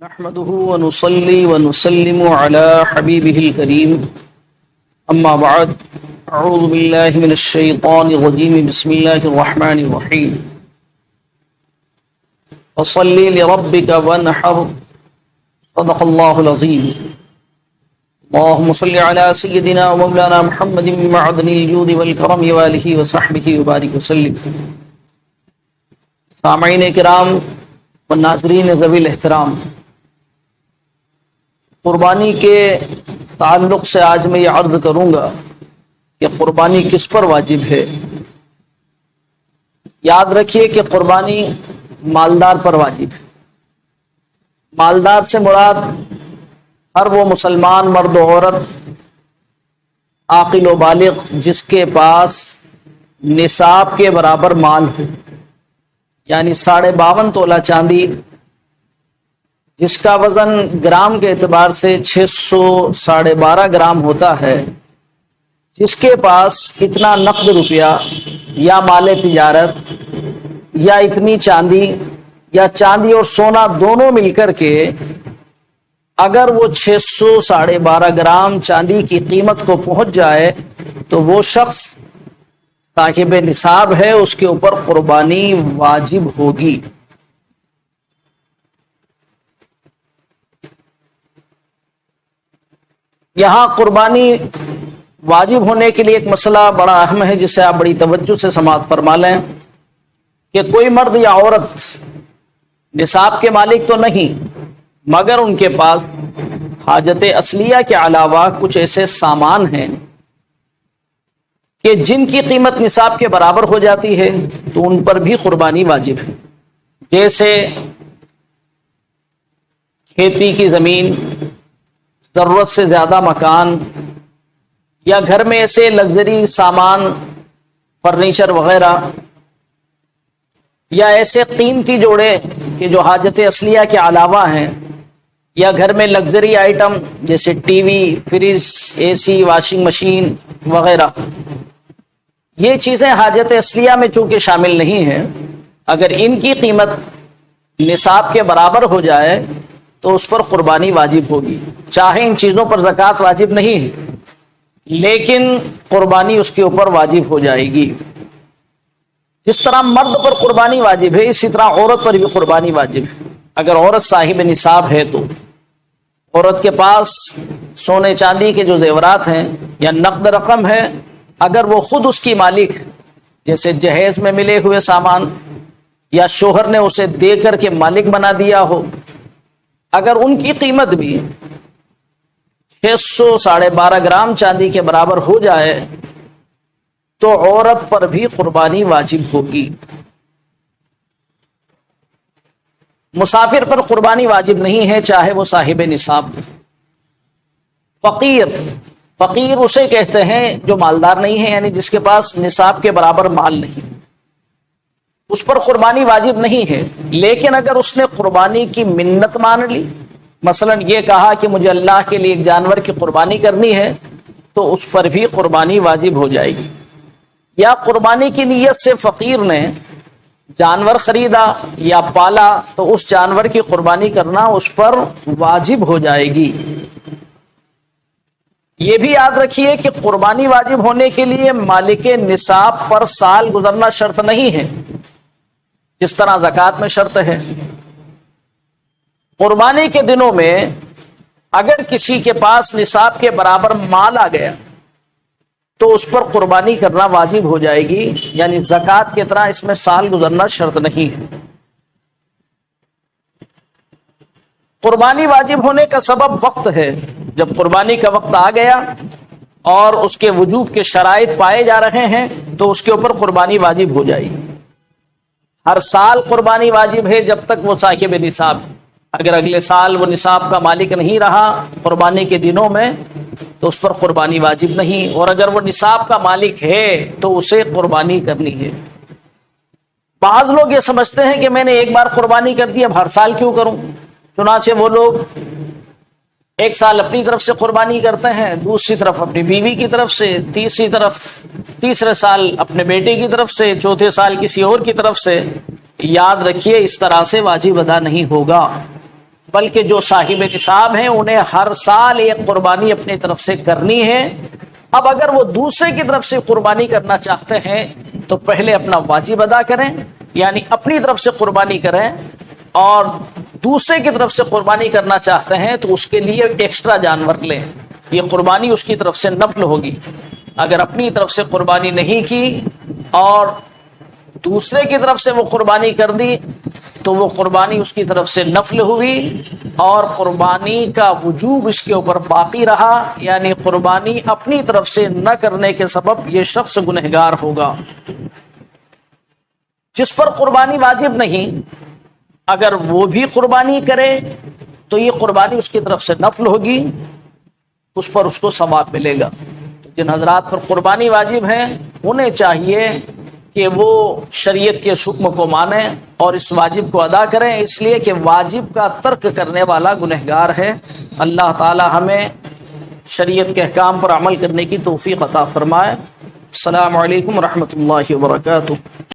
نحمده ونصلي ونسلم على حبيبه الكريم أما بعد أعوذ بالله من الشيطان الرجيم بسم الله الرحمن الرحيم فصل لربك وانحر صدق الله العظيم اللهم صل على سيدنا ومولانا محمد معدن الجود والكرم وآله وصحبه وبارك وسلم سامعین کرام و ناظرین ذوی الاحترام، قربانی کے تعلق سے آج میں یہ عرض کروں گا کہ قربانی کس پر واجب ہے۔ یاد رکھیے کہ قربانی مالدار پر واجب ہے۔ مالدار سے مراد ہر وہ مسلمان مرد و عورت عاقل و بالغ جس کے پاس نصاب کے برابر مال ہو، یعنی 52.5 تولہ چاندی جس کا وزن گرام کے اعتبار سے 612.5 گرام ہوتا ہے، جس کے پاس اتنا نقد روپیہ یا مال تجارت یا اتنی چاندی یا چاندی اور سونا دونوں مل کر کے اگر وہ 612.5 گرام چاندی کی قیمت کو پہنچ جائے تو وہ شخص صاحب نصاب ہے، اس کے اوپر قربانی واجب ہوگی۔ یہاں قربانی واجب ہونے کے لیے ایک مسئلہ بڑا اہم ہے جسے آپ بڑی توجہ سے سماعت فرما لیں کہ کوئی مرد یا عورت نصاب کے مالک تو نہیں، مگر ان کے پاس حاجت اصلیہ کے علاوہ کچھ ایسے سامان ہیں کہ جن کی قیمت نصاب کے برابر ہو جاتی ہے تو ان پر بھی قربانی واجب ہے، جیسے کھیتی کی زمین، ضرورت سے زیادہ مکان، یا گھر میں ایسے لگژری سامان فرنیچر وغیرہ، یا ایسے قیمتی جوڑے کہ جو حاجت اصلیہ کے علاوہ ہیں، یا گھر میں لگژری آئٹم جیسے ٹی وی، فریج، اے سی، واشنگ مشین وغیرہ۔ یہ چیزیں حاجت اصلیہ میں چونکہ شامل نہیں ہیں، اگر ان کی قیمت نصاب کے برابر ہو جائے تو اس پر قربانی واجب ہوگی، چاہے ان چیزوں پر زکوٰۃ واجب نہیں ہے لیکن قربانی اس کے اوپر واجب ہو جائے گی۔ جس طرح مرد پر قربانی واجب ہے اسی طرح عورت پر بھی قربانی واجب ہے۔ اگر عورت صاحب نصاب ہے تو عورت کے پاس سونے چاندی کے جو زیورات ہیں یا نقد رقم ہے، اگر وہ خود اس کی مالک، جیسے جہیز میں ملے ہوئے سامان یا شوہر نے اسے دے کر کے مالک بنا دیا ہو، اگر ان کی قیمت بھی 612.5 گرام چاندی کے برابر ہو جائے تو عورت پر بھی قربانی واجب ہوگی۔ مسافر پر قربانی واجب نہیں ہے چاہے وہ صاحب نصاب ہو۔ فقیر اسے کہتے ہیں جو مالدار نہیں ہے، یعنی جس کے پاس نصاب کے برابر مال نہیں، اس پر قربانی واجب نہیں ہے، لیکن اگر اس نے قربانی کی منت مان لی، مثلا یہ کہا کہ مجھے اللہ کے لیے ایک جانور کی قربانی کرنی ہے، تو اس پر بھی قربانی واجب ہو جائے گی۔ یا قربانی کی نیت سے فقیر نے جانور خریدا یا پالا تو اس جانور کی قربانی کرنا اس پر واجب ہو جائے گی۔ یہ بھی یاد رکھیے کہ قربانی واجب ہونے کے لیے مالک نصاب پر سال گزرنا شرط نہیں ہے، جس طرح زکوٰۃ میں شرط ہے۔ قربانی کے دنوں میں اگر کسی کے پاس نصاب کے برابر مال آ گیا تو اس پر قربانی کرنا واجب ہو جائے گی، یعنی زکوٰۃ کی طرح اس میں سال گزرنا شرط نہیں ہے۔ قربانی واجب ہونے کا سبب وقت ہے۔ جب قربانی کا وقت آ گیا اور اس کے وجوب کے شرائط پائے جا رہے ہیں تو اس کے اوپر قربانی واجب ہو جائے گی۔ ہر سال قربانی واجب ہے جب تک وہ صاحب نصاب ہے۔ اگر اگلے سال وہ نصاب کا مالک نہیں رہا قربانی کے دنوں میں تو اس پر قربانی واجب نہیں، اور اگر وہ نصاب کا مالک ہے تو اسے قربانی کرنی ہے۔ بعض لوگ یہ سمجھتے ہیں کہ میں نے ایک بار قربانی کر دی، اب ہر سال کیوں کروں؟ چنانچہ وہ لوگ ایک سال اپنی طرف سے قربانی کرتے ہیں، دوسری طرف اپنی بیوی کی طرف سے، تیسرے سال اپنے بیٹے کی طرف سے، چوتھے سال کسی اور کی طرف سے۔ یاد رکھیے اس طرح سے واجب ادا نہیں ہوگا۔ بلکہ جو صاحب نصاب ہیں انہیں ہر سال ایک قربانی اپنی طرف سے کرنی ہے۔ اب اگر وہ دوسرے کی طرف سے قربانی کرنا چاہتے ہیں تو پہلے اپنا واجب ادا کریں، یعنی اپنی طرف سے قربانی کریں، اور دوسرے کی طرف سے قربانی کرنا چاہتے ہیں تو اس کے لیے ایکسٹرا جانور لیں، یہ قربانی اس کی طرف سے نفل ہوگی۔ اگر اپنی طرف سے قربانی نہیں کی اور دوسرے کی طرف سے وہ قربانی کر دی تو وہ قربانی اس کی طرف سے نفل ہوئی، اور قربانی کا وجوب اس کے اوپر باقی رہا، یعنی قربانی اپنی طرف سے نہ کرنے کے سبب یہ شخص گنہگار ہوگا۔ جس پر قربانی واجب نہیں، اگر وہ بھی قربانی کرے تو یہ قربانی اس کی طرف سے نفل ہوگی، اس پر اس کو ثواب ملے گا۔ جن حضرات پر قربانی واجب ہے انہیں چاہیے کہ وہ شریعت کے حکم کو مانیں اور اس واجب کو ادا کریں، اس لیے کہ واجب کا ترک کرنے والا گنہگار ہے۔ اللہ تعالی ہمیں شریعت کے احکام پر عمل کرنے کی توفیق عطا فرمائے۔ السلام علیکم ورحمۃ اللہ وبرکاتہ۔